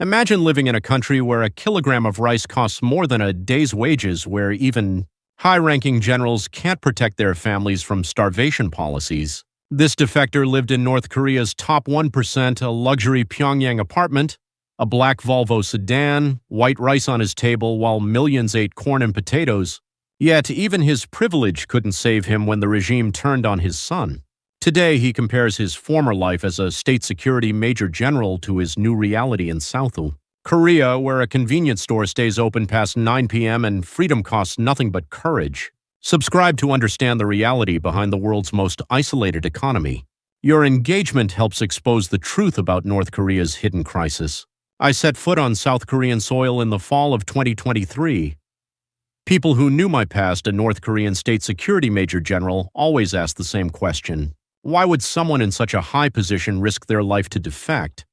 Imagine living in a country where a kilogram of rice costs more than a day's wages, where even high-ranking generals can't protect their families from starvation policies. This defector lived in North Korea's top 1%, a luxury Pyongyang apartment, a black Volvo sedan, white rice on his table while millions ate corn and potatoes. Yet even his privilege couldn't save him when the regime turned on his son. Today, he compares his former life as a state security major general to his new reality in South Korea, where a convenience store stays open past 9 p.m. and freedom costs nothing but courage. Subscribe to understand the reality behind the world's most isolated economy. Your engagement helps expose the truth about North Korea's hidden crisis. I set foot on South Korean soil in the fall of 2023. People who knew my past, a North Korean state security major general, always asked the same question. Why would someone in such a high position risk their life to defect?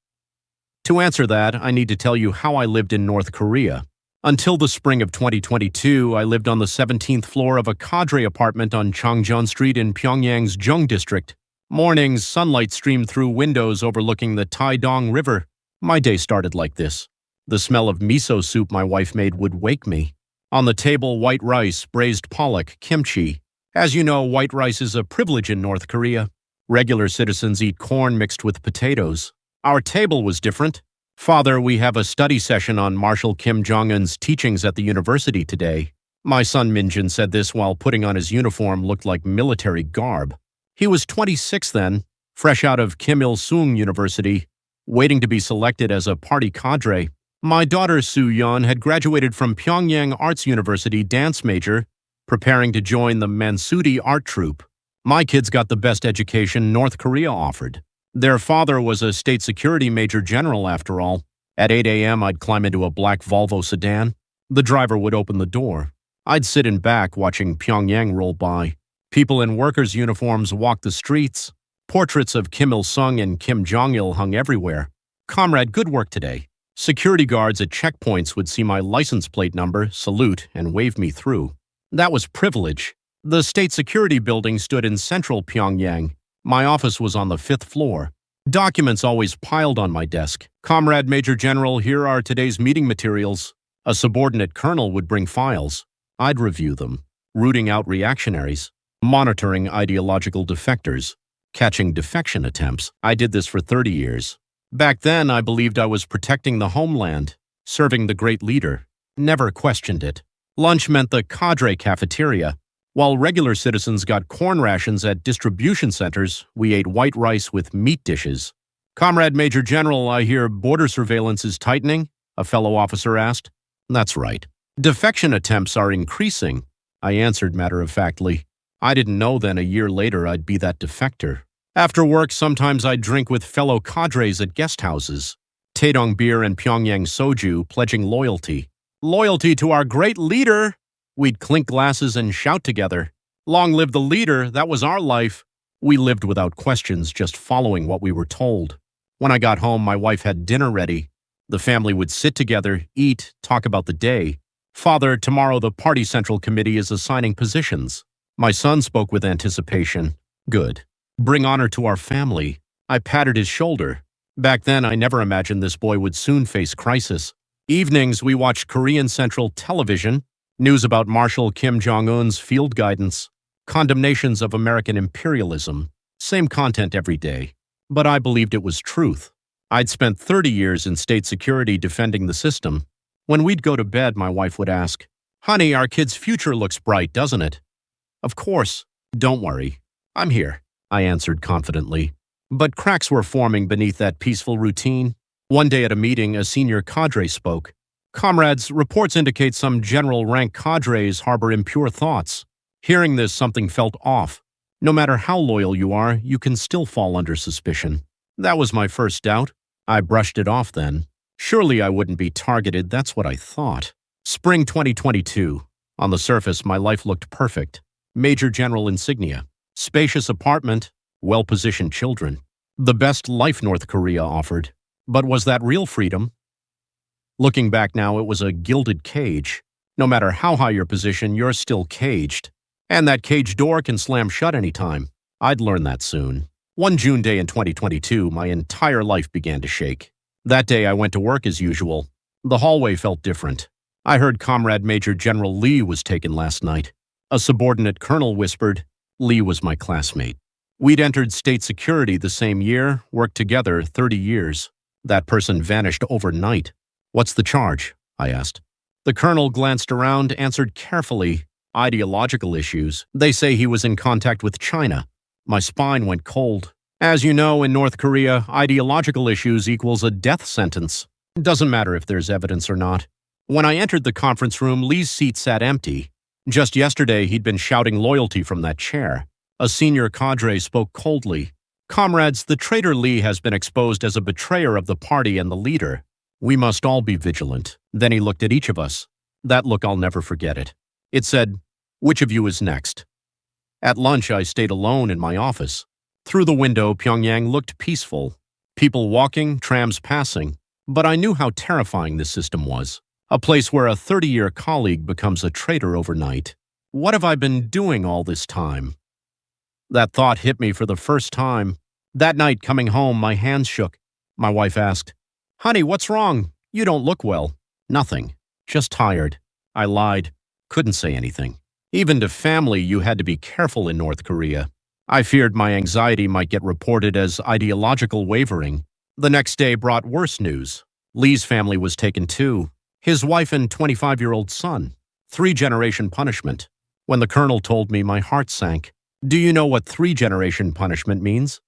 To answer that, I need to tell you how I lived in North Korea. Until the spring of 2022, I lived on the 17th floor of a cadre apartment on Changjeon Street in Pyongyang's Jung district. Mornings, sunlight streamed through windows overlooking the Taedong River. My day started like this. The smell of miso soup my wife made would wake me. On the table, white rice, braised pollock, kimchi. As you know, white rice is a privilege in North Korea. Regular citizens eat corn mixed with potatoes. Our table was different. Father, we have a study session on Marshal Kim Jong-un's teachings at the university today. My son Minjin said this while putting on his uniform looked like military garb. He was 26 then, fresh out of Kim Il-sung University, waiting to be selected as a party cadre. My daughter Soo-yeon had graduated from Pyongyang Arts University dance major, preparing to join the Mansudi art troupe. My kids got the best education North Korea offered. Their father was a state security major general after all. At 8 a.m., I'd climb into a black Volvo sedan. The driver would open the door. I'd sit in back watching Pyongyang roll by. People in workers' uniforms walked the streets. Portraits of Kim Il-sung and Kim Jong-il hung everywhere. Comrade, good work today. Security guards at checkpoints would see my license plate number, salute, and wave me through. That was privilege. The state security building stood in central Pyongyang. My office was on the 5th floor. Documents always piled on my desk. Comrade Major General, here are today's meeting materials. A subordinate colonel would bring files. I'd review them, rooting out reactionaries, monitoring ideological defectors, catching defection attempts. I did this for 30 years. Back then, I believed I was protecting the homeland, serving the great leader. Never questioned it. Lunch meant the cadre cafeteria. While regular citizens got corn rations at distribution centers, we ate white rice with meat dishes. Comrade Major General, I hear border surveillance is tightening, a fellow officer asked. That's right. Defection attempts are increasing, I answered matter-of-factly. I didn't know then a year later I'd be that defector. After work, sometimes I'd drink with fellow cadres at guest houses. Taedong beer and Pyongyang soju, pledging loyalty. Loyalty to our great leader! We'd clink glasses and shout together. Long live the leader, that was our life. We lived without questions, just following what we were told. When I got home, my wife had dinner ready. The family would sit together, eat, talk about the day. Father, tomorrow the party central committee is assigning positions. My son spoke with anticipation. Good. Bring honor to our family. I patted his shoulder. Back then, I never imagined this boy would soon face crisis. Evenings, we watched Korean Central Television, news about Marshal Kim Jong-un's field guidance, condemnations of American imperialism, same content every day. But I believed it was truth. I'd spent 30 years in state security defending the system. When we'd go to bed, my wife would ask, "Honey, our kid's future looks bright, doesn't it?" Of course. Don't worry. I'm here, I answered confidently. But cracks were forming beneath that peaceful routine. One day at a meeting, a senior cadre spoke. Comrades, reports indicate some general-rank cadres harbor impure thoughts. Hearing this, something felt off. No matter how loyal you are, you can still fall under suspicion. That was my first doubt. I brushed it off then. Surely I wouldn't be targeted, that's what I thought. Spring 2022. On the surface, my life looked perfect. Major General insignia. Spacious apartment. Well-positioned children. The best life North Korea offered. But was that real freedom? Looking back now, it was a gilded cage. No matter how high your position, you're still caged. And that cage door can slam shut anytime. I'd learn that soon. One June day in 2022, my entire life began to shake. That day I went to work as usual. The hallway felt different. I heard Comrade Major General Lee was taken last night. A subordinate colonel whispered, Lee was my classmate. We'd entered state security the same year, worked together 30 years. That person vanished overnight. What's the charge? I asked. The colonel glanced around, answered carefully, ideological issues. They say he was in contact with China. My spine went cold. As you know, in North Korea, ideological issues equals a death sentence. It doesn't matter if there's evidence or not. When I entered the conference room, Lee's seat sat empty. Just yesterday, he'd been shouting loyalty from that chair. A senior cadre spoke coldly. Comrades, the traitor Lee has been exposed as a betrayer of the party and the leader. We must all be vigilant. Then he looked at each of us. That look, I'll never forget it. It said, which of you is next? At lunch, I stayed alone in my office. Through the window, Pyongyang looked peaceful. People walking, trams passing. But I knew how terrifying this system was. A place where a 30-year colleague becomes a traitor overnight. What have I been doing all this time? That thought hit me for the first time. That night, coming home, my hands shook. My wife asked, Honey, what's wrong? You don't look well. Nothing. Just tired. I lied. Couldn't say anything. Even to family, you had to be careful in North Korea. I feared my anxiety might get reported as ideological wavering. The next day brought worse news. Lee's family was taken too. His wife and 25-year-old son. 3-generation punishment. When the colonel told me, my heart sank. Do you know what 3-generation punishment means?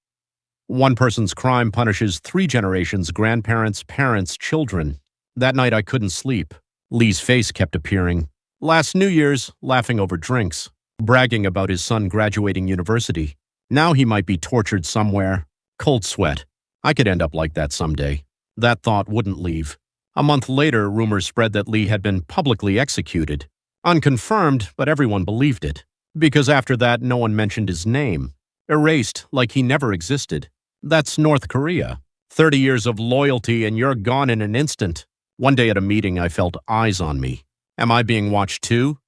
One person's crime punishes 3 generations, grandparents, parents, children. That night I couldn't sleep. Lee's face kept appearing. Last New Year's, laughing over drinks, bragging about his son graduating university. Now he might be tortured somewhere. Cold sweat. I could end up like that someday. That thought wouldn't leave. A month later, rumors spread that Lee had been publicly executed. Unconfirmed, but everyone believed it. Because after that, no one mentioned his name. Erased like he never existed. That's North Korea. 30 years of loyalty and you're gone in an instant. One day at a meeting, I felt eyes on me. Am I being watched too?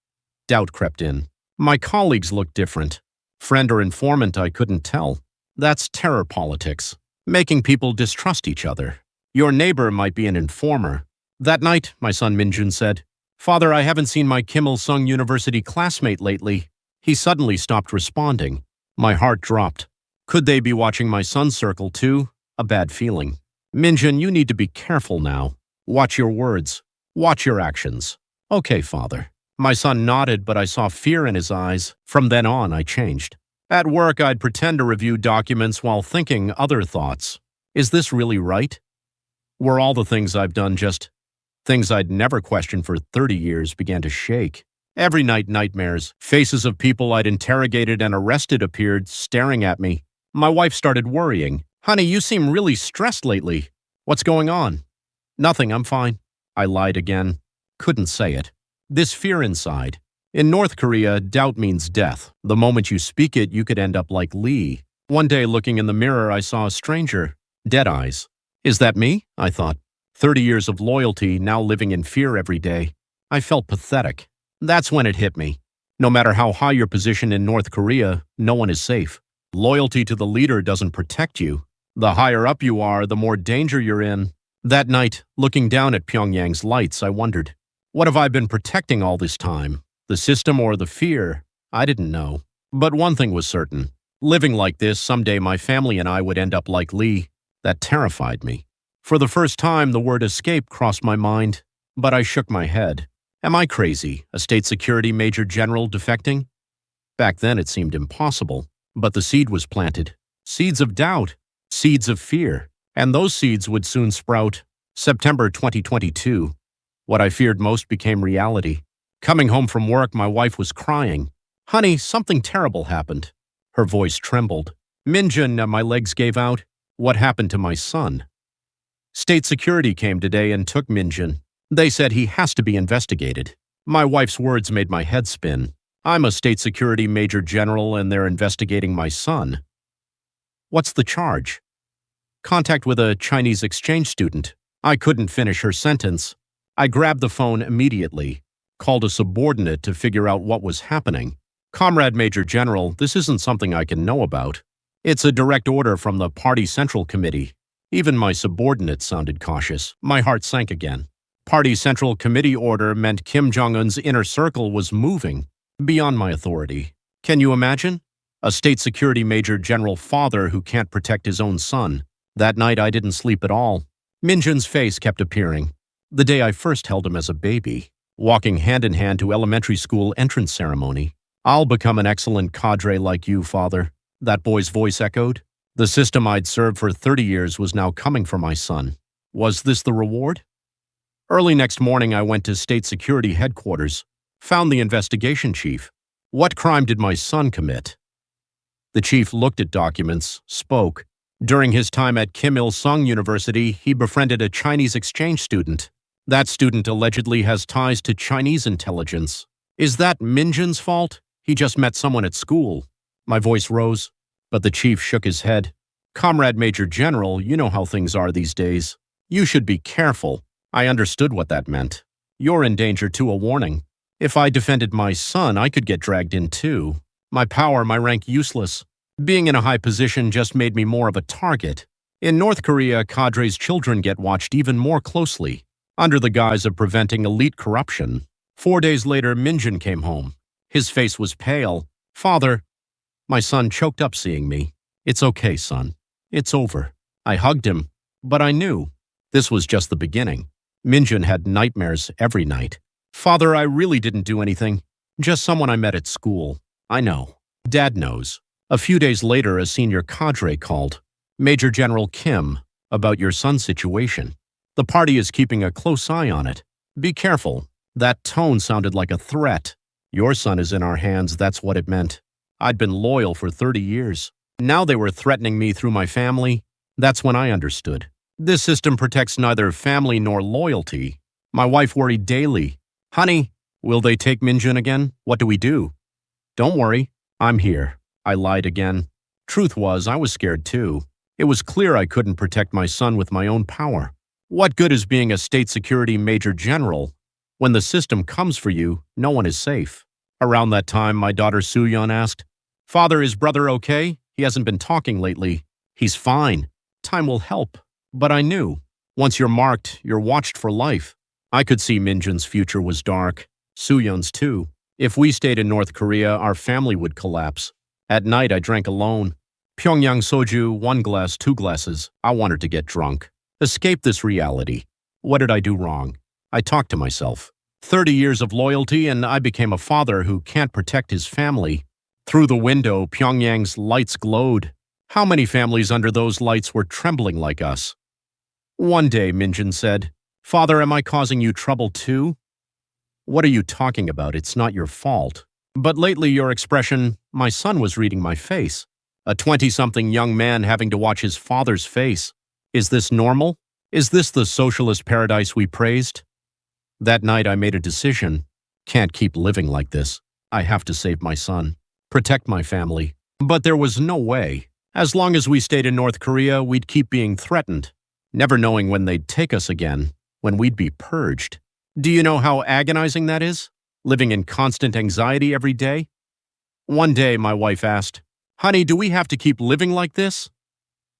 Doubt crept in. My colleagues looked different. Friend or informant, I couldn't tell. That's terror politics. Making people distrust each other. Your neighbor might be an informer. That night, my son Minjun said, Father, I haven't seen my Kim Il-sung University classmate lately. He suddenly stopped responding. My heart dropped. Could they be watching my son's circle too? A bad feeling. Minjun, you need to be careful now. Watch your words. Watch your actions. Okay, Father. My son nodded, but I saw fear in his eyes. From then on, I changed. At work, I'd pretend to review documents while thinking other thoughts. Is this really right? Were all the things I've done just things I'd never questioned for 30 years began to shake? Every night, nightmares. Faces of people I'd interrogated and arrested appeared, staring at me. My wife started worrying. Honey, you seem really stressed lately. What's going on? Nothing, I'm fine. I lied again. Couldn't say it. This fear inside. In North Korea, doubt means death. The moment you speak it, you could end up like Lee. One day, looking in the mirror, I saw a stranger. Dead eyes. Is that me? I thought. 30 years of loyalty, now living in fear every day. I felt pathetic. That's when it hit me. No matter how high your position in North Korea, no one is safe. Loyalty to the leader doesn't protect you. The higher up you are, the more danger you're in. That night, looking down at Pyongyang's lights, I wondered, what have I been protecting all this time? The system or the fear? I didn't know. But one thing was certain. Living like this, someday my family and I would end up like Lee. That terrified me. For the first time, the word escape crossed my mind, but I shook my head. Am I crazy, a state security major general defecting? Back then it seemed impossible, but the seed was planted. Seeds of doubt, seeds of fear, and those seeds would soon sprout. September 2022. What I feared most became reality. Coming home from work, my wife was crying. Honey, something terrible happened. Her voice trembled. Minjun, my legs gave out. What happened to my son? State security came today and took Minjun. They said he has to be investigated. My wife's words made my head spin. I'm a state security major general and they're investigating my son. What's the charge? Contact with a Chinese exchange student. I couldn't finish her sentence. I grabbed the phone immediately, called a subordinate to figure out what was happening. Comrade Major General, this isn't something I can know about. It's a direct order from the Party Central Committee. Even my subordinates sounded cautious. My heart sank again. Party Central Committee order meant Kim Jong-un's inner circle was moving beyond my authority. Can you imagine? A state security major general father who can't protect his own son. That night I didn't sleep at all. Minjun's face kept appearing. The day I first held him as a baby, walking hand in hand to elementary school entrance ceremony. I'll become an excellent cadre like you, father. That boy's voice echoed. The system I'd served for 30 years was now coming for my son. Was this the reward? Early next morning, I went to state security headquarters, found the investigation chief. What crime did my son commit? The chief looked at documents, spoke. During his time at Kim Il-sung University, he befriended a Chinese exchange student. That student allegedly has ties to Chinese intelligence. Is that Minjun's fault? He just met someone at school. My voice rose, but the chief shook his head. Comrade Major General, you know how things are these days. You should be careful. I understood what that meant. You're in danger too, a warning. If I defended my son, I could get dragged in too. My power, my rank useless. Being in a high position just made me more of a target. In North Korea, cadres' children get watched even more closely, under the guise of preventing elite corruption. 4 days later, Minjun came home. His face was pale. Father, my son choked up seeing me. It's okay, son. It's over. I hugged him, but I knew this was just the beginning. Minjun had nightmares every night. Father, I really didn't do anything. Just someone I met at school. I know. Dad knows. A few days later, a senior cadre called. Major General Kim, about your son's situation. The party is keeping a close eye on it. Be careful. That tone sounded like a threat. Your son is in our hands, that's what it meant. I'd been loyal for 30 years. Now they were threatening me through my family. That's when I understood. This system protects neither family nor loyalty. My wife worried daily. Honey, will they take Minjun again? What do we do? Don't worry, I'm here. I lied again. Truth was, I was scared too. It was clear I couldn't protect my son with my own power. What good is being a state security major general? When the system comes for you, no one is safe. Around that time, my daughter Soo-yeon asked, Father, is brother okay? He hasn't been talking lately. He's fine. Time will help. But I knew. Once you're marked, you're watched for life. I could see Minjun's future was dark. Soo-yeon's too. If we stayed in North Korea, our family would collapse. At night, I drank alone. Pyongyang soju, 1 glass, 2 glasses. I wanted to get drunk. Escape this reality. What did I do wrong? I talked to myself. 30 years of loyalty, and I became a father who can't protect his family. Through the window, Pyongyang's lights glowed. How many families under those lights were trembling like us? One day, Minjun said, Father, am I causing you trouble too? What are you talking about? It's not your fault. But lately your expression, my son was reading my face. A 20-something young man having to watch his father's face. Is this normal? Is this the socialist paradise we praised? That night I made a decision. Can't keep living like this. I have to save my son. Protect my family. But there was no way. As long as we stayed in North Korea, we'd keep being threatened. Never knowing when they'd take us again, when we'd be purged. Do you know how agonizing that is? Living in constant anxiety every day? One day, my wife asked, Honey, do we have to keep living like this?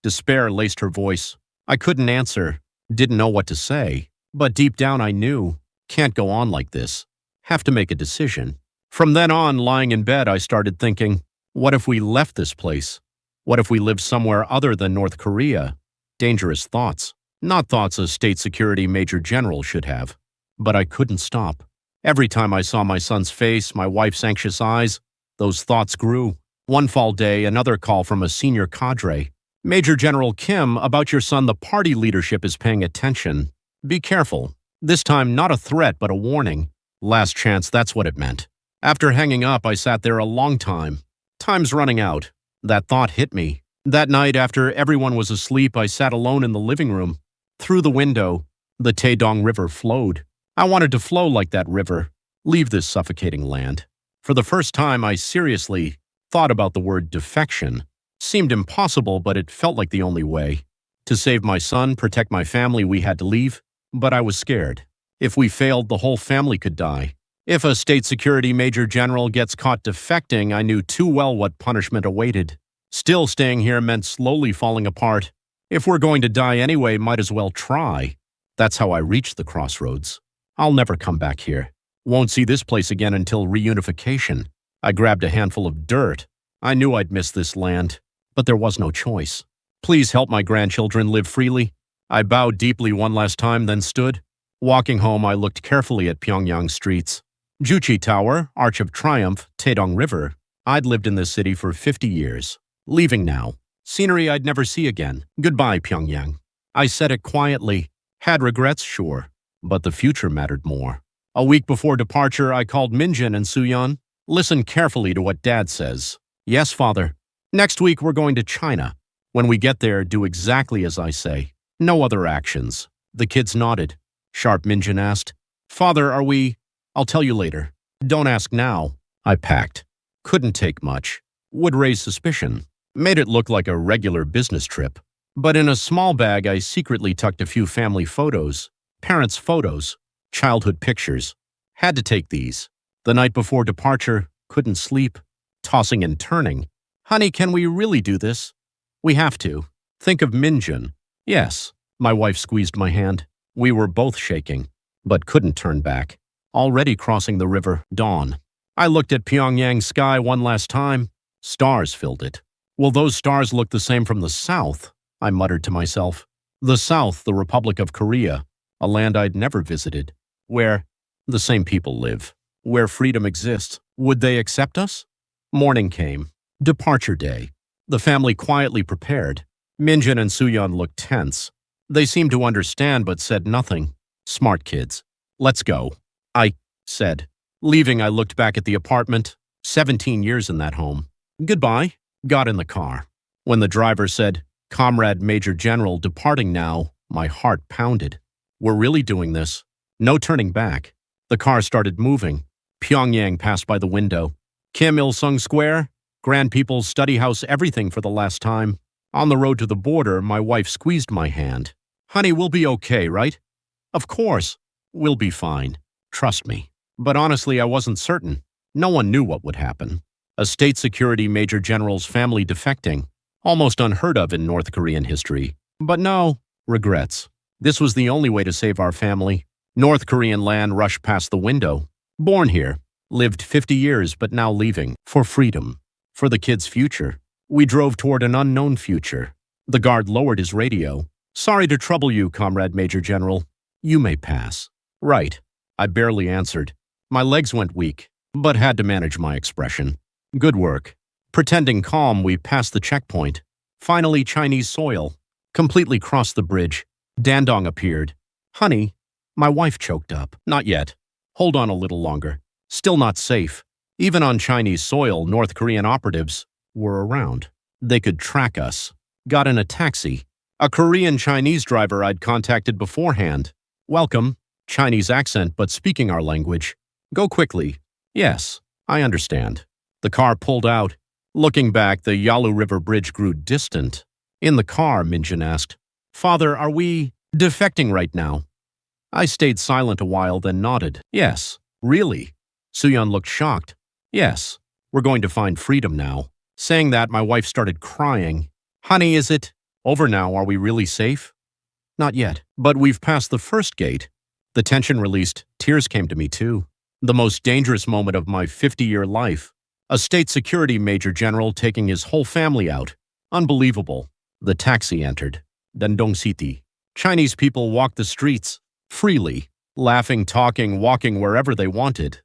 Despair laced her voice. I couldn't answer, didn't know what to say, but deep down I knew, can't go on like this. Have to make a decision. From then on, lying in bed, I started thinking, what if we left this place? What if we lived somewhere other than North Korea? Dangerous thoughts. Not thoughts a state security major general should have. But I couldn't stop. Every time I saw my son's face, my wife's anxious eyes, those thoughts grew. One fall day, another call from a senior cadre. Major General Kim, about your son, the party leadership is paying attention. Be careful. This time, not a threat, but a warning. Last chance, that's what it meant. After hanging up, I sat there a long time. Time's running out. That thought hit me. That night, after everyone was asleep, I sat alone in the living room. Through the window, the Taedong River flowed. I wanted to flow like that river, leave this suffocating land. For the first time, I seriously thought about the word defection. Seemed impossible, but it felt like the only way. To save my son, protect my family, we had to leave. But I was scared. If we failed, the whole family could die. If a state security major general gets caught defecting, I knew too well what punishment awaited. Still staying here meant slowly falling apart. If we're going to die anyway, might as well try. That's how I reached the crossroads. I'll never come back here. Won't see this place again until reunification. I grabbed a handful of dirt. I knew I'd miss this land, but there was no choice. Please help my grandchildren live freely. I bowed deeply one last time, then stood. Walking home, I looked carefully at Pyongyang streets. Juche Tower, Arch of Triumph, Taedong River. I'd lived in this city for 50 years. Leaving now. Scenery I'd never see again. Goodbye, Pyongyang. I said it quietly. Had regrets, sure, but the future mattered more. A week before departure, I called Minjin and Suyeon. Listen carefully to what Dad says. Yes, Father. Next week, we're going to China. When we get there, do exactly as I say. No other actions. The kids nodded. Sharp Minjin asked, Father, are we? I'll tell you later. Don't ask now. I packed. Couldn't take much. Would raise suspicion. Made it look like a regular business trip. But in a small bag, I secretly tucked a few family photos, parents' photos, childhood pictures. Had to take these. The night before departure, couldn't sleep, tossing and turning. Honey, can we really do this? We have to. Think of Minjin. Yes. My wife squeezed my hand. We were both shaking, but couldn't turn back. Already crossing the river, dawn. I looked at Pyongyang's sky one last time. Stars filled it. Will those stars look the same from the south? I muttered to myself. The south, the Republic of Korea, a land I'd never visited, where the same people live, where freedom exists. Would they accept us? Morning came. Departure day. The family quietly prepared. Minjin and Suyeon looked tense. They seemed to understand but said nothing. Smart kids. Let's go. I said. Leaving, I looked back at the apartment. 17 years in that home. Goodbye. Got in the car. When the driver said, Comrade Major General departing now, my heart pounded. We're really doing this. No turning back. The car started moving. Pyongyang passed by the window. Kim Il-sung Square, Grand People's Study House, everything for the last time. On the road to the border, my wife squeezed my hand. Honey, we'll be okay, right? Of course. We'll be fine. Trust me. But honestly, I wasn't certain. No one knew what would happen. A state security major general's family defecting. Almost unheard of in North Korean history. But no, regrets. This was the only way to save our family. North Korean land rushed past the window. Born here. Lived 50 years, but now leaving. For freedom. For the kids' future. We drove toward an unknown future. The guard lowered his radio. Sorry to trouble you, Comrade Major General. You may pass. Right. I barely answered. My legs went weak, but had to manage my expression. Good work. Pretending calm, we passed the checkpoint. Finally, Chinese soil. Completely crossed the bridge. Dandong appeared. Honey, my wife choked up. Not yet. Hold on a little longer. Still not safe. Even on Chinese soil, North Korean operatives were around. They could track us. Got in a taxi. A Korean Chinese driver I'd contacted beforehand. Welcome. Chinese accent, but speaking our language. Go quickly. Yes, I understand. The car pulled out. Looking back, the Yalu River Bridge grew distant. In the car, Minjin asked, Father, are we defecting right now? I stayed silent a while, then nodded. Yes, really. Suyeon looked shocked. Yes, we're going to find freedom now. Saying that, my wife started crying. Honey, is it over now? Are we really safe? Not yet, but we've passed the first gate. The tension released. Tears came to me too. The most dangerous moment of my 50-year life. A state security major general taking his whole family out. Unbelievable. The taxi entered. Dandong City. Chinese people walked the streets. Freely. Laughing, talking, walking wherever they wanted.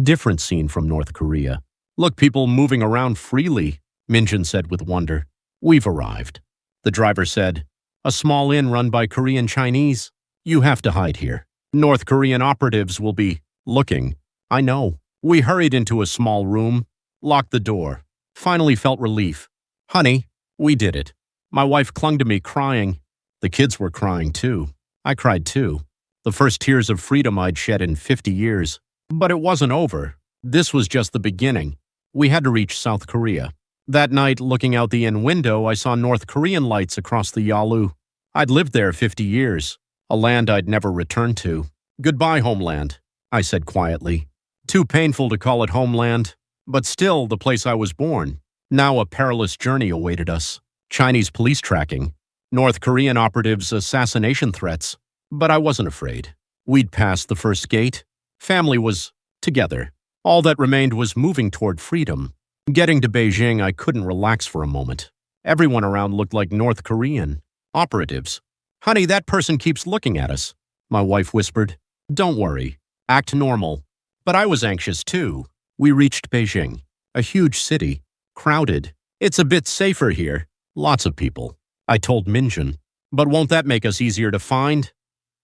Different scene from North Korea. Look, people moving around freely, Minjin said with wonder. We've arrived. The driver said, a small inn run by Korean Chinese. You have to hide here. North Korean operatives will be looking. I know. We hurried into a small room, locked the door, finally felt relief. Honey, we did it. My wife clung to me crying. The kids were crying too. I cried too. The first tears of freedom I'd shed in 50 years. But it wasn't over. This was just the beginning. We had to reach South Korea. That night, looking out the inn window, I saw North Korean lights across the Yalu. I'd lived there 50 years, a land I'd never returned to. Goodbye, homeland, I said quietly. Too painful to call it homeland, but still the place I was born. Now a perilous journey awaited us. Chinese police tracking. North Korean operatives' assassination threats. But I wasn't afraid. We'd passed the first gate. Family was together. All that remained was moving toward freedom. Getting to Beijing, I couldn't relax for a moment. Everyone around looked like North Korean operatives. "Honey, that person keeps looking at us," my wife whispered. "Don't worry. Act normal." But I was anxious too. We reached Beijing, a huge city, crowded. "It's a bit safer here. Lots of people," I told Minjun. "But won't that make us easier to find?"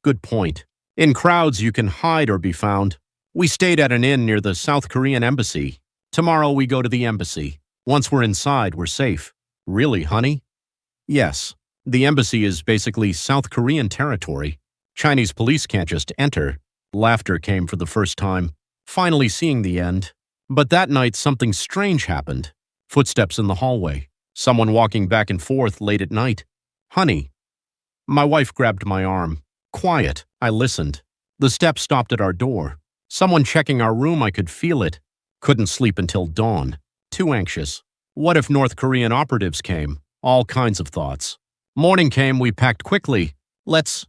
"Good point. In crowds, you can hide or be found." We stayed at an inn near the South Korean embassy. Tomorrow we go to the embassy. Once we're inside, we're safe. "Really, honey?" "Yes. The embassy is basically South Korean territory. Chinese police can't just enter." Laughter came for the first time, finally seeing the end. But that night, something strange happened. Footsteps in the hallway. Someone walking back and forth late at night. "Honey." My wife grabbed my arm. "Quiet." I listened. The steps stopped at our door. Someone checking our room, I could feel it. Couldn't sleep until dawn. Too anxious. What if North Korean operatives came? All kinds of thoughts. Morning came, we packed quickly. Let's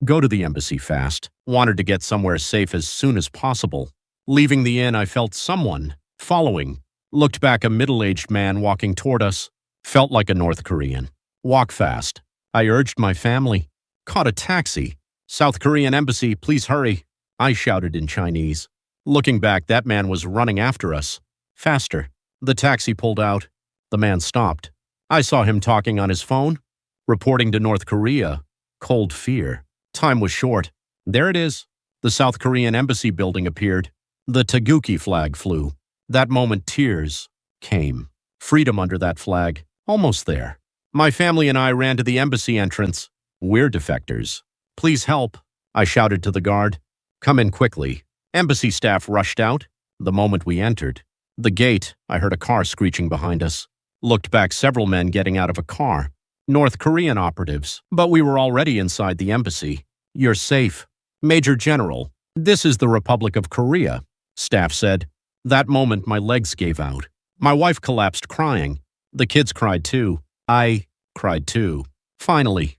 go to the embassy fast. Wanted to get somewhere safe as soon as possible. Leaving the inn, I felt someone following. Looked back, a middle-aged man walking toward us. Felt like a North Korean. "Walk fast." I urged my family. Caught a taxi. "South Korean embassy, please hurry," I shouted in Chinese. Looking back, that man was running after us. Faster. The taxi pulled out. The man stopped. I saw him talking on his phone. Reporting to North Korea. Cold fear. Time was short. There it is. The South Korean embassy building appeared. The Taguki flag flew. That moment, tears came. Freedom under that flag. Almost there. My family and I ran to the embassy entrance. "We're defectors. Please help," I shouted to the guard. "Come in quickly." Embassy staff rushed out. The moment we entered the gate, I heard a car screeching behind us. Looked back, several men getting out of a car. North Korean operatives. But we were already inside the embassy. "You're safe." "Major General, this is the Republic of Korea," staff said. That moment, my legs gave out. My wife collapsed crying. The kids cried too. I cried too. Finally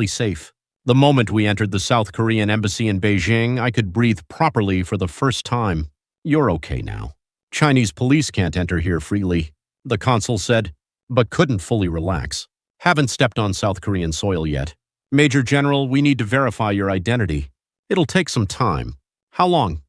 safe. The moment we entered the South Korean embassy in Beijing, I could breathe properly for the first time. "You're okay now. Chinese police can't enter here freely," the consul said, but couldn't fully relax. "Haven't stepped on South Korean soil yet. Major General, we need to verify your identity. It'll take some time." "How long?"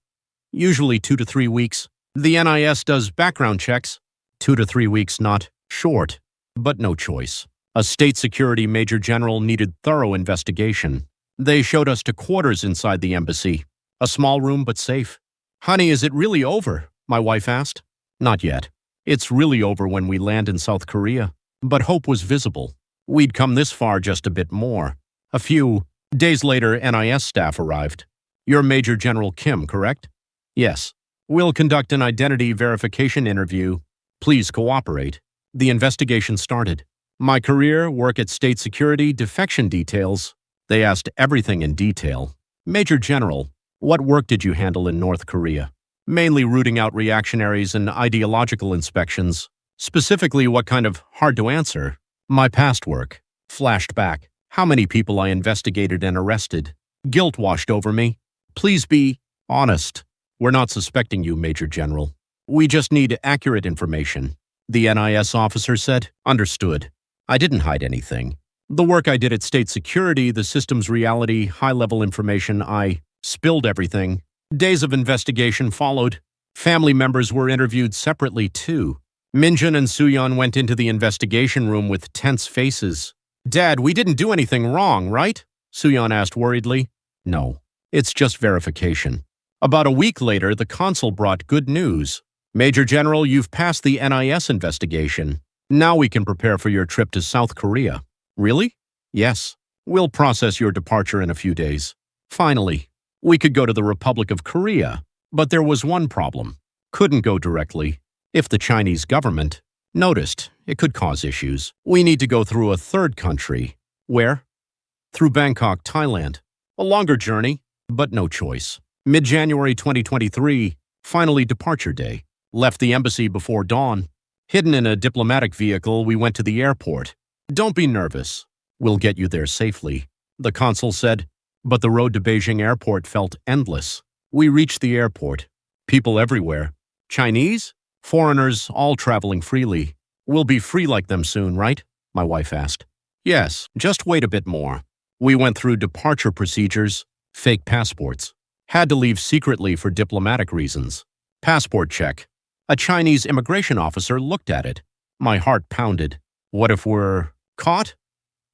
"Usually 2 to 3 weeks. The NIS does background checks." 2 to 3 weeks, not short, but no choice. A state security major general needed thorough investigation. They showed us to quarters inside the embassy. A small room, but safe. "Honey, is it really over?" my wife asked. "Not yet. It's really over when we land in South Korea." But hope was visible. We'd come this far, just a bit more. A few days later, NIS staff arrived. "You're Major General Kim, correct?" "Yes." "We'll conduct an identity verification interview. Please cooperate." The investigation started. My career, work at state security, defection details. They asked everything in detail. "Major General, what work did you handle in North Korea?" "Mainly rooting out reactionaries and ideological inspections." "Specifically, what kind of hard to answer?" "My past work." Flashed back. How many people I investigated and arrested. Guilt washed over me. "Please be honest." "We're not suspecting you, Major General. We just need accurate information," the NIS officer said. "Understood." I didn't hide anything. The work I did at state security, the system's reality, high-level information, I spilled everything. Days of investigation followed. Family members were interviewed separately, too. Minjun and Suyeon went into the investigation room with tense faces. "Dad, we didn't do anything wrong, right?" Suyeon asked worriedly. "No, it's just verification." About a week later, the consul brought good news. "Major General, you've passed the NIS investigation. Now we can prepare for your trip to South Korea." "Really?" "Yes. We'll process your departure in a few days." Finally, we could go to the Republic of Korea. But there was one problem. Couldn't go directly. If the Chinese government noticed, it could cause issues. We need to go through a third country. Where? Through Bangkok, Thailand. A longer journey, but no choice. Mid-January 2023, finally departure day. Left the embassy before dawn. Hidden in a diplomatic vehicle, we went to the airport. "Don't be nervous. We'll get you there safely, the consul said, but the road to Beijing airport felt endless. We reached the airport. People everywhere. Chinese? Foreigners, all traveling freely. We'll be free like them soon, right? My wife asked. Yes, just wait a bit more. We went through departure procedures, fake passports. Had to leave secretly for diplomatic reasons. Passport check. A Chinese immigration officer looked at it. My heart pounded. What if we're caught?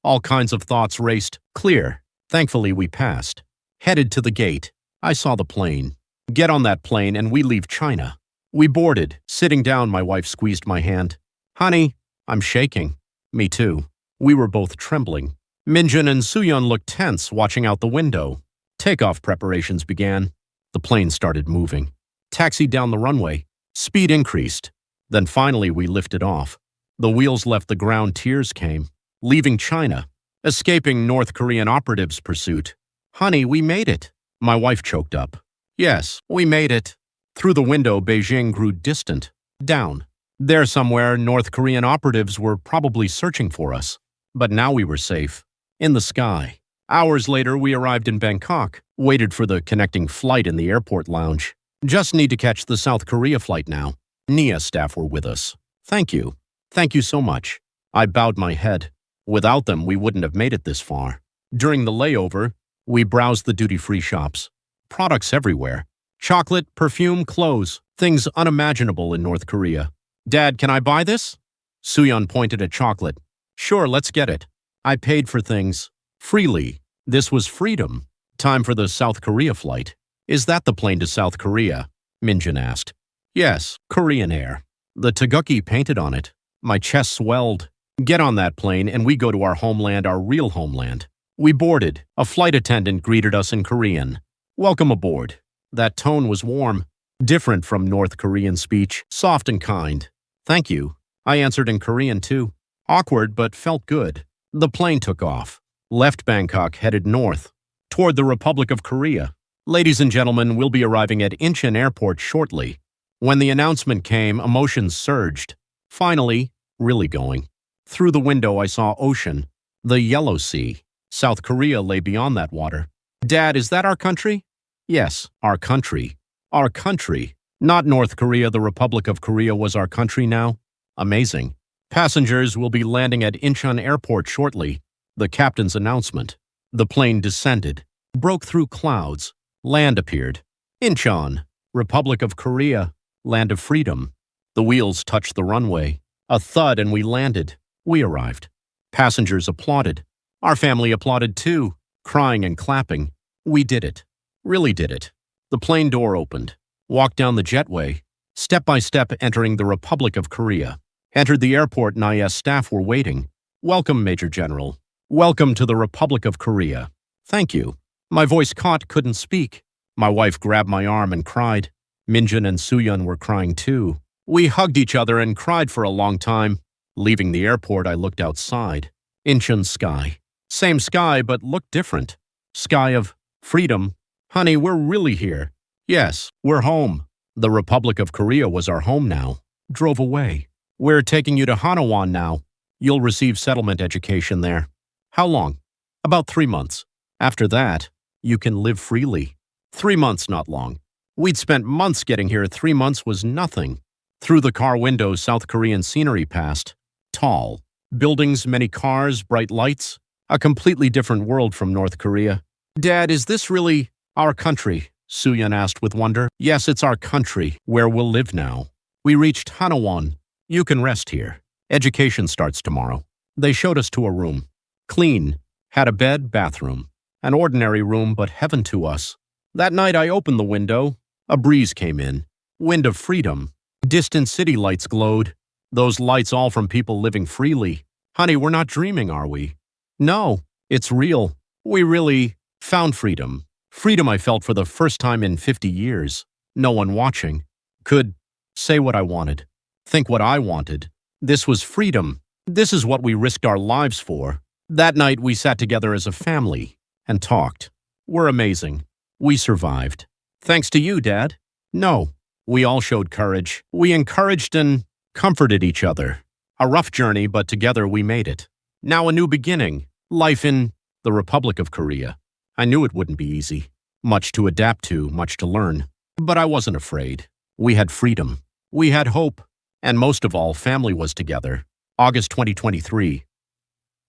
All kinds of thoughts raced. Clear. Thankfully, we passed. Headed to the gate. I saw the plane. Get on that plane and we leave China. We boarded. Sitting down, my wife squeezed my hand. Honey, I'm shaking. Me too. We were both trembling. Minjun and Suyun looked tense, watching out the window. Takeoff preparations began. The plane started moving. Taxied down the runway. Speed increased. Then finally we lifted off. The wheels left the ground, tears came. Leaving China. Escaping North Korean operatives' pursuit. Honey, we made it. My wife choked up. Yes, we made it. Through the window, Beijing grew distant. Down. There somewhere, North Korean operatives were probably searching for us. But now we were safe. In the sky. Hours later, we arrived in Bangkok. Waited for the connecting flight in the airport lounge. Just need to catch the South Korea flight now. NIA staff were with us. Thank you. Thank you so much. I bowed my head. Without them, we wouldn't have made it this far. During the layover, we browsed the duty-free shops. Products everywhere. Chocolate, perfume, clothes. Things unimaginable in North Korea. Dad, can I buy this? Suyun pointed at chocolate. Sure, let's get it. I paid for things. Freely. This was freedom. Time for the South Korea flight. Is that the plane to South Korea? Minjun asked. Yes, Korean Air. The taguki painted on it. My chest swelled. Get on that plane and we go to our homeland, our real homeland. We boarded. A flight attendant greeted us in Korean. Welcome aboard. That tone was warm. Different from North Korean speech, soft and kind. Thank you. I answered in Korean too. Awkward, but felt good. The plane took off. Left Bangkok, headed north. Toward the Republic of Korea. Ladies and gentlemen, we'll be arriving at Incheon Airport shortly. When the announcement came, emotions surged. Finally, really going. Through the window, I saw ocean. The Yellow Sea. South Korea lay beyond that water. Dad, is that our country? Yes, our country. Our country. Not North Korea, the Republic of Korea was our country now. Amazing. Passengers will be landing at Incheon Airport shortly. The captain's announcement. The plane descended. Broke through clouds. Land appeared. Incheon. Republic of Korea. Land of freedom. The wheels touched the runway. A thud and we landed. We arrived. Passengers applauded. Our family applauded too, crying and clapping. We did it. Really did it. The plane door opened. Walked down the jetway. Step by step entering the Republic of Korea. Entered the airport and IS staff were waiting. Welcome, Major General. Welcome to the Republic of Korea. Thank you. My voice caught, couldn't speak. My wife grabbed my arm and cried. Minjun and Suyun were crying too. We hugged each other and cried for a long time. Leaving the airport, I looked outside. Incheon sky. Same sky, but looked different. Sky of freedom. Honey, we're really here. Yes, we're home. The Republic of Korea was our home now. Drove away. We're taking you to Hanawon now. You'll receive settlement education there. How long? About 3 months. After that, you can live freely. 3 months, not long. We'd spent months getting here. 3 months was nothing. Through the car window, South Korean scenery passed. Tall. Buildings, many cars, bright lights. A completely different world from North Korea. Dad, is this really our country? Suyun asked with wonder. Yes, it's our country, where we'll live now. We reached Hanawon. You can rest here. Education starts tomorrow. They showed us to a room. Clean. Had a bed, bathroom. An ordinary room, but heaven to us. That night I opened the window. A breeze came in. Wind of freedom. Distant city lights glowed. Those lights all from people living freely. Honey, we're not dreaming, are we? No, it's real. We really found freedom. Freedom I felt for the first time in 50 years. No one watching. Could say what I wanted. Think what I wanted. This was freedom. This is what we risked our lives for. That night we sat together as a family and talked. We're amazing. We survived. Thanks to you, Dad. No, we all showed courage. We encouraged and comforted each other. A rough journey, but together we made it. Now a new beginning. Life in the Republic of Korea. I knew it wouldn't be easy. Much to adapt to, much to learn. But I wasn't afraid. We had freedom. We had hope. And most of all, family was together. August 2023.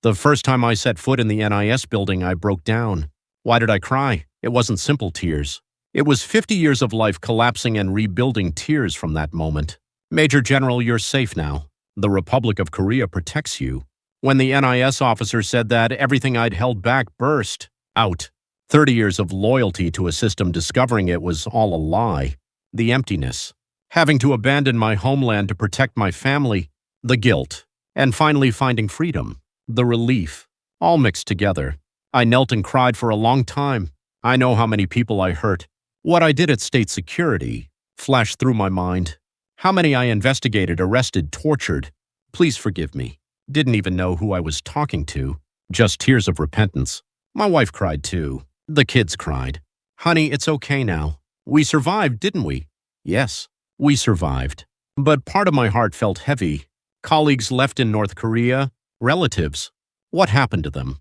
The first time I set foot in the NIS building, I broke down. Why did I cry? It wasn't simple tears. It was 50 years of life collapsing and rebuilding tears from that moment. Major General, you're safe now. The Republic of Korea protects you. When the NIS officer said that, everything I'd held back burst out. 30 years of loyalty to a system discovering it was all a lie. The emptiness. Having to abandon my homeland to protect my family. The guilt. And finally finding freedom. The relief. All mixed together. I knelt and cried for a long time. I know how many people I hurt. What I did at state security flashed through my mind. How many I investigated, arrested, tortured. Please forgive me. Didn't even know who I was talking to. Just tears of repentance. My wife cried too. The kids cried. Honey, it's okay now. We survived, didn't we? Yes, we survived. But part of my heart felt heavy. Colleagues left in North Korea, relatives. What happened to them?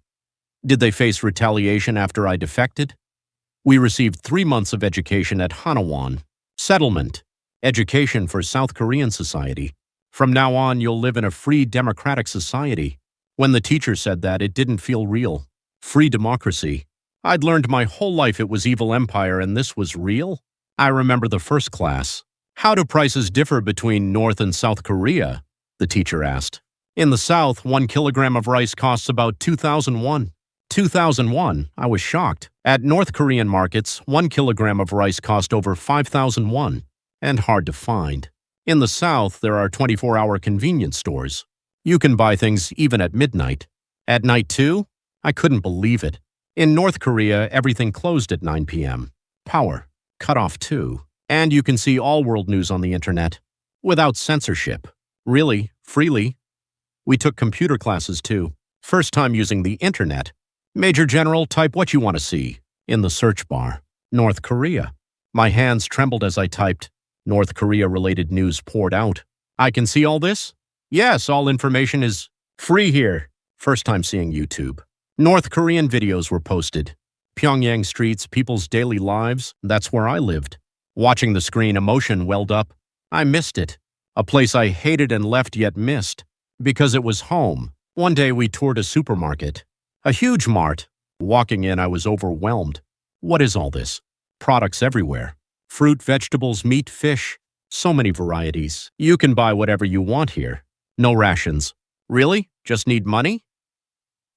Did they face retaliation after I defected? We received 3 months of education at Hanawan. Settlement. Education for South Korean society. From now on, you'll live in a free democratic society. When the teacher said that, it didn't feel real. Free democracy. I'd learned my whole life it was evil empire and this was real. I remember the first class. How do prices differ between North and South Korea? The teacher asked. In the South, 1 kilogram of rice costs about 2,001. 2,001. I was shocked. At North Korean markets, 1 kilogram of rice cost over 5,001. And hard to find. In the South, there are 24-hour convenience stores. You can buy things even at midnight. At night too? I couldn't believe it. In North Korea, everything closed at 9 p.m. Power. Cut off too. And you can see all world news on the internet. Without censorship. Really, freely. We took computer classes too. First time using the internet. Major General, type what you want to see. In the search bar. North Korea. My hands trembled as I typed. North Korea-related news poured out. I can see all this? Yes, all information is free here. First time seeing YouTube. North Korean videos were posted. Pyongyang streets, people's daily lives, that's where I lived. Watching the screen, emotion welled up. I missed it. A place I hated and left yet missed. Because it was home. One day we toured a supermarket. A huge mart. Walking in, I was overwhelmed. What is all this? Products everywhere. Fruit, vegetables, meat, fish. So many varieties. You can buy whatever you want here. No rations. Really? Just need money?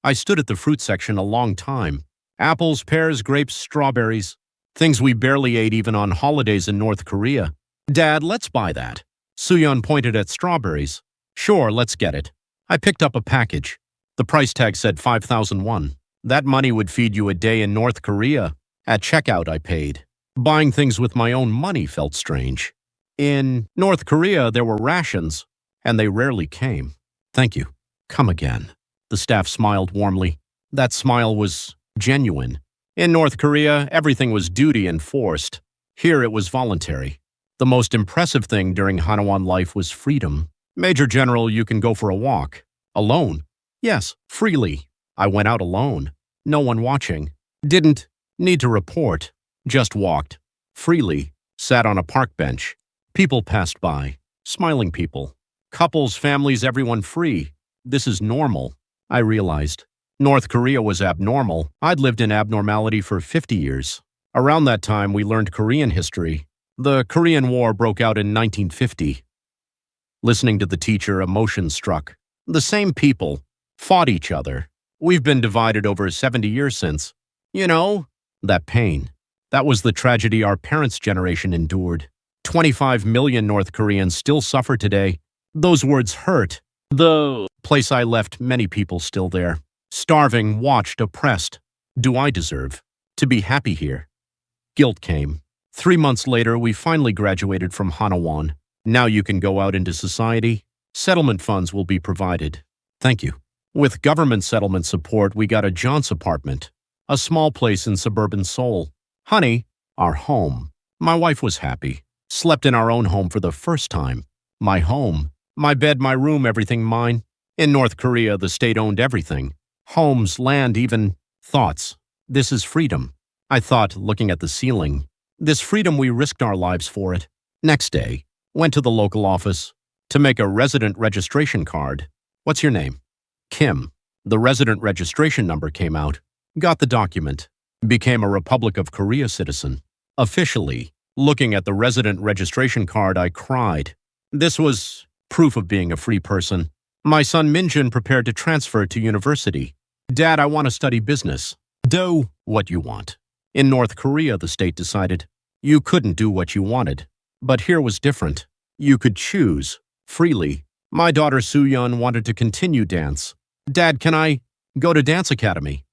I stood at the fruit section a long time. Apples, pears, grapes, strawberries. Things we barely ate even on holidays in North Korea. Dad, let's buy that. Suyeon pointed at strawberries. Sure, let's get it. I picked up a package. The price tag said 5,001. That money would feed you a day in North Korea. At checkout, I paid. Buying things with my own money felt strange. In North Korea, there were rations, and they rarely came. Thank you. Come again. The staff smiled warmly. That smile was genuine. In North Korea, everything was duty enforced. Here it was voluntary. The most impressive thing during Hanawan life was freedom. Major General, you can go for a walk. Alone? Yes, freely. I went out alone. No one watching. Didn't need to report. Just walked. Freely. Sat on a park bench. People passed by. Smiling people. Couples, families, everyone free. This is normal. I realized. North Korea was abnormal. I'd lived in abnormality for 50 years. Around that time, we learned Korean history. The Korean War broke out in 1950. Listening to the teacher, emotion struck. The same people fought each other. We've been divided over 70 years since. You know, that pain. That was the tragedy our parents' generation endured. 25 million North Koreans still suffer today. Those words hurt. The place I left, many people still there. Starving, watched, oppressed. Do I deserve to be happy here? Guilt came. 3 months later, we finally graduated from Hanawan. Now you can go out into society. Settlement funds will be provided. Thank you. With government settlement support, we got a John's apartment. A small place in suburban Seoul. Honey, our home. My wife was happy. Slept in our own home for the first time. My home. My bed, my room, everything mine. In North Korea, the state owned everything. Homes, land, even thoughts. This is freedom. I thought, looking at the ceiling. This freedom, we risked our lives for it. Next day, went to the local office to make a resident registration card. What's your name? Kim. The resident registration number came out. Got the document. Became a Republic of Korea citizen. Officially, looking at the resident registration card, I cried. This was proof of being a free person. My son Minjin prepared to transfer to university. Dad, I want to study business. Do what you want. In North Korea, the state decided, you couldn't do what you wanted. But here was different. You could choose, freely. My daughter Soo-yeon wanted to continue dance. Dad, can I go to dance academy?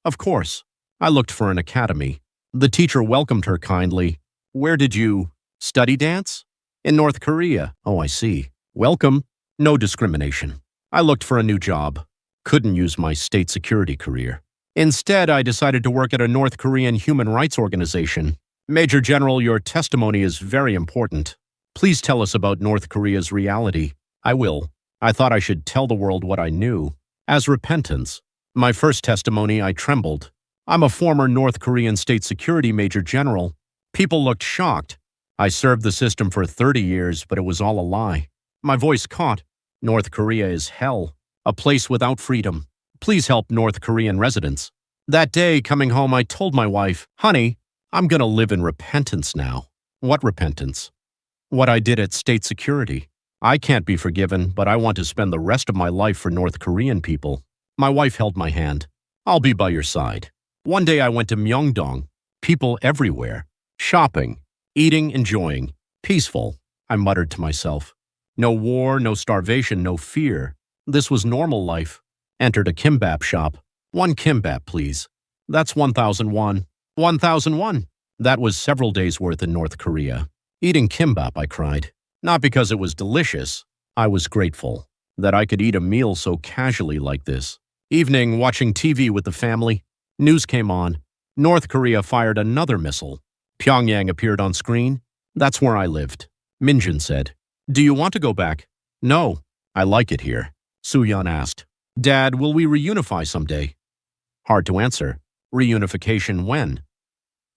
Of course. I looked for an academy. The teacher welcomed her kindly. Where did you study dance? In North Korea. Oh, I see. Welcome. No discrimination. I looked for a new job. Couldn't use my state security career. Instead, I decided to work at a North Korean human rights organization. Major General, your testimony is very important. Please tell us about North Korea's reality. I will. I thought I should tell the world what I knew. As repentance. My first testimony, I trembled. I'm a former North Korean state security major general. People looked shocked. I served the system for 30 years, but it was all a lie. My voice caught. North Korea is hell. A place without freedom. Please help North Korean residents. That day, coming home, I told my wife, honey, I'm going to live in repentance now. What repentance? What I did at state security. I can't be forgiven, but I want to spend the rest of my life for North Korean people. My wife held my hand. I'll be by your side. One day I went to Myeongdong. People everywhere. Shopping, eating, enjoying. Peaceful, I muttered to myself. No war, no starvation, no fear. This was normal life. Entered a kimbap shop. 1 kimbap, please. That's 1,001. 1,001. That was several days' worth in North Korea. Eating kimbap, I cried. Not because it was delicious. I was grateful that I could eat a meal so casually like this. Evening, watching TV with the family. News came on. North Korea fired another missile. Pyongyang appeared on screen. That's where I lived. Minjin said, do you want to go back? No, I like it here. Soo-yeon asked, Dad, will we reunify someday? Hard to answer. Reunification when?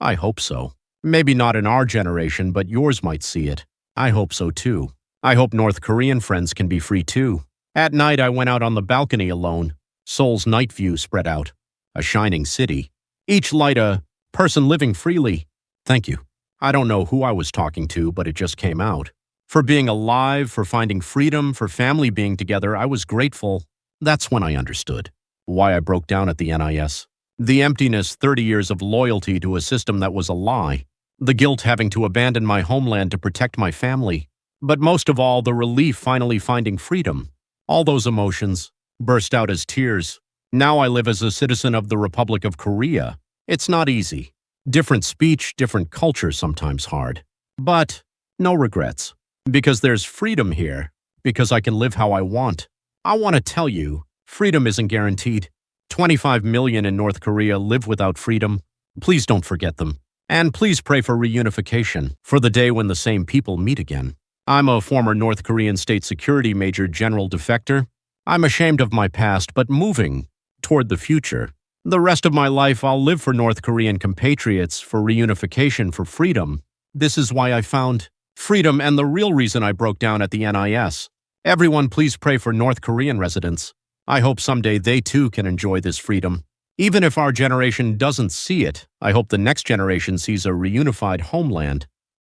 I hope so. Maybe not in our generation, but yours might see it. I hope so too. I hope North Korean friends can be free too. At night, I went out on the balcony alone. Seoul's night view spread out. A shining city. Each light a person living freely. Thank you. I don't know who I was talking to, but it just came out. For being alive, for finding freedom, for family being together, I was grateful. That's when I understood why I broke down at the NIS. The emptiness, 30 years of loyalty to a system that was a lie. The guilt having to abandon my homeland to protect my family. But most of all, the relief finally finding freedom. All those emotions burst out as tears. Now I live as a citizen of the Republic of Korea. It's not easy. Different speech, different culture, sometimes hard. But no regrets. Because there's freedom here. Because I can live how I want. I want to tell you, freedom isn't guaranteed. 25 million in North Korea live without freedom. Please don't forget them. And please pray for reunification, for the day when the same people meet again. I'm a former North Korean state security major general defector. I'm ashamed of my past, but moving toward the future. The rest of my life, I'll live for North Korean compatriots, for reunification, for freedom. This is why I found freedom and the real reason I broke down at the NIS. Everyone, please pray for North Korean residents. I hope someday they too can enjoy this freedom. Even if our generation doesn't see it, I hope the next generation sees a reunified homeland.